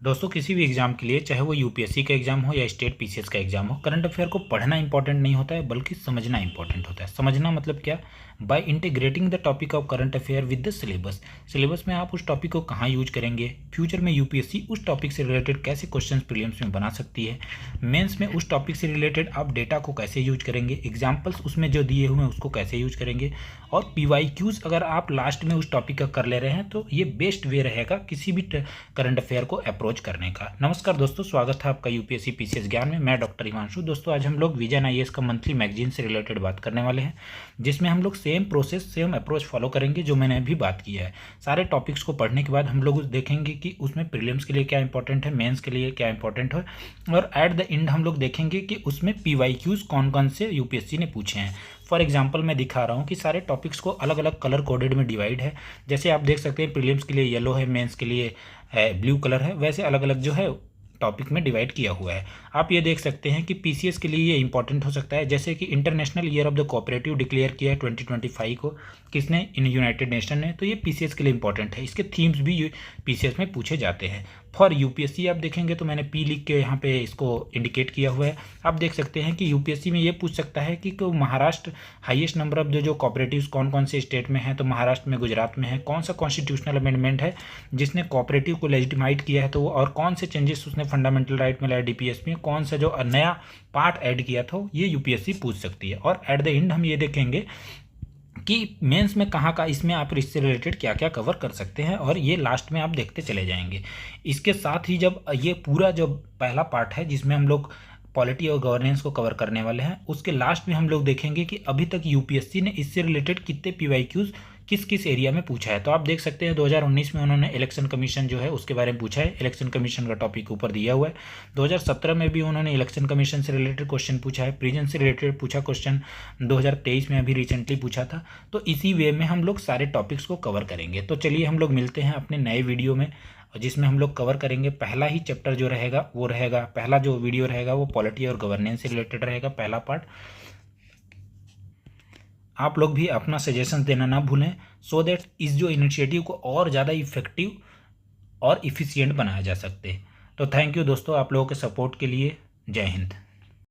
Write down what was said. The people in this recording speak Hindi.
दोस्तों किसी भी एग्जाम के लिए, चाहे वो यूपीएससी का एग्जाम हो या स्टेट पीसीएस का एग्जाम हो, करंट अफेयर को पढ़ना इंपॉर्टेंट नहीं होता है बल्कि समझना इंपॉर्टेंट होता है। समझना मतलब क्या? By integrating the topic of current affair with the syllabus. Syllabus में आप उस टॉपिक को कहाँ यूज करेंगे, फ्यूचर में यूपीएससी उस टॉपिक से रिलेटेड कैसे क्वेश्चन प्रीलिम्स में बना सकती है, मेंस में उस टॉपिक से रिलेटेड आप डेटा को कैसे यूज करेंगे, एग्जाम्पल्स उसमें जो दिए हुए हैं उसको कैसे यूज करेंगे, और पीवाईक्यूज अगर आप लास्ट में उस टॉपिक का कर ले रहे हैं तो ये बेस्ट वे रहेगा किसी भी करंट अफेयर को अप्रोच करने का। नमस्कार दोस्तों, स्वागत है आपका यूपीएससी पीसीएस ज्ञान में। मैं डॉक्टर हिमांशु। दोस्तों आज हम लोग विजन आईएएस का मंथली मैगजीन से रिलेटेड बात करने वाले हैं, जिसमें हम लोग same process same approach follow करेंगे जो मैंने अभी बात किया है। सारे टॉपिक्स को पढ़ने के बाद हम लोग देखेंगे कि उसमें प्रीलिम्स के लिए क्या इंपॉर्टेंट है, मेंस के लिए क्या इंपॉर्टेंट है, और एट द एंड हम लोग देखेंगे कि उसमें पीवाईक्यूज कौन कौन से यूपीएससी ने पूछे हैं। फॉर एग्जाम्पल मैं दिखा रहा हूँ कि सारे टॉपिक्स को अलग अलग कलर कोडेड में डिवाइड है। जैसे आप देख सकते हैं प्रीलिम्स के लिए येलो है, मेंस के लिए ब्लू कलर है, वैसे अलग अलग जो है टॉपिक में डिवाइड किया हुआ है। आप ये देख सकते हैं कि पीसीएस के लिए ये इंपॉर्टेंट हो सकता है, जैसे कि international year of the cooperative declare किया है 2025 को, किसने? इन यूनाइटेड नेशन ने। तो ये पीसीएस के लिए इंपॉर्टेंट है, इसके थीम्स भी पीसीएस में पूछे जाते हैं। फॉर यूपीएससी आप देखेंगे तो मैंने पी लिख के यहाँ पे इसको इंडिकेट किया हुआ है। आप देख सकते हैं कि यूपीएससी में ये पूछ सकता है कि महाराष्ट्र हाईएस्ट नंबर ऑफ जो कोऑपरेटिव्स कौन कौन से स्टेट में है, तो महाराष्ट्र में, गुजरात में है। कौन सा कॉन्स्टिट्यूशनल अमेंडमेंट है जिसने कोऑपरेटिव को लेजिटिमाइट किया है, तो और कौन से चेंजेस उसने फंडामेंटल राइट में लाया डीपीएस में, कौन सा जो नया पार्ट ऐड किया था, ये यूपीएससी पूछ सकती है। और एट द एंड हम ये देखेंगे कि मेंस में कहाँ का इसमें आप इससे रिलेटेड क्या क्या कवर कर सकते हैं, और ये लास्ट में आप देखते चले जाएंगे। इसके साथ ही जब ये पूरा जो पहला पार्ट है जिसमें हम लोग पॉलिटी और गवर्नेंस को कवर करने वाले हैं, उसके लास्ट में हम लोग देखेंगे कि अभी तक यूपीएससी ने इससे रिलेटेड कितने पीवाईक्यूज किस किस एरिया में पूछा है। तो आप देख सकते हैं 2019 में उन्होंने इलेक्शन कमीशन जो है उसके बारे में पूछा है, इलेक्शन कमीशन का टॉपिक ऊपर दिया हुआ है। 2017 में भी उन्होंने इलेक्शन कमीशन से रिलेटेड क्वेश्चन पूछा है, प्रिजन से रिलेटेड पूछा क्वेश्चन 2023 में अभी रिसेंटली पूछा था। तो इसी वे में हम लोग सारे टॉपिक्स को कवर करेंगे। तो चलिए हम लोग मिलते हैं अपने नए वीडियो में, जिसमें हम लोग कवर करेंगे पहला ही चैप्टर जो रहेगा वो रहेगा, पहला जो वीडियो रहेगा वो पॉलिटी और गवर्नेंस से रिलेटेड रहेगा, पहला पार्ट। आप लोग भी अपना सजेशन देना ना भूलें, सो दैट इस जो इनिशिएटिव को और ज़्यादा इफेक्टिव और इफ़िशियंट बनाया जा सकते। तो थैंक यू दोस्तों आप लोगों के सपोर्ट के लिए। जय हिंद।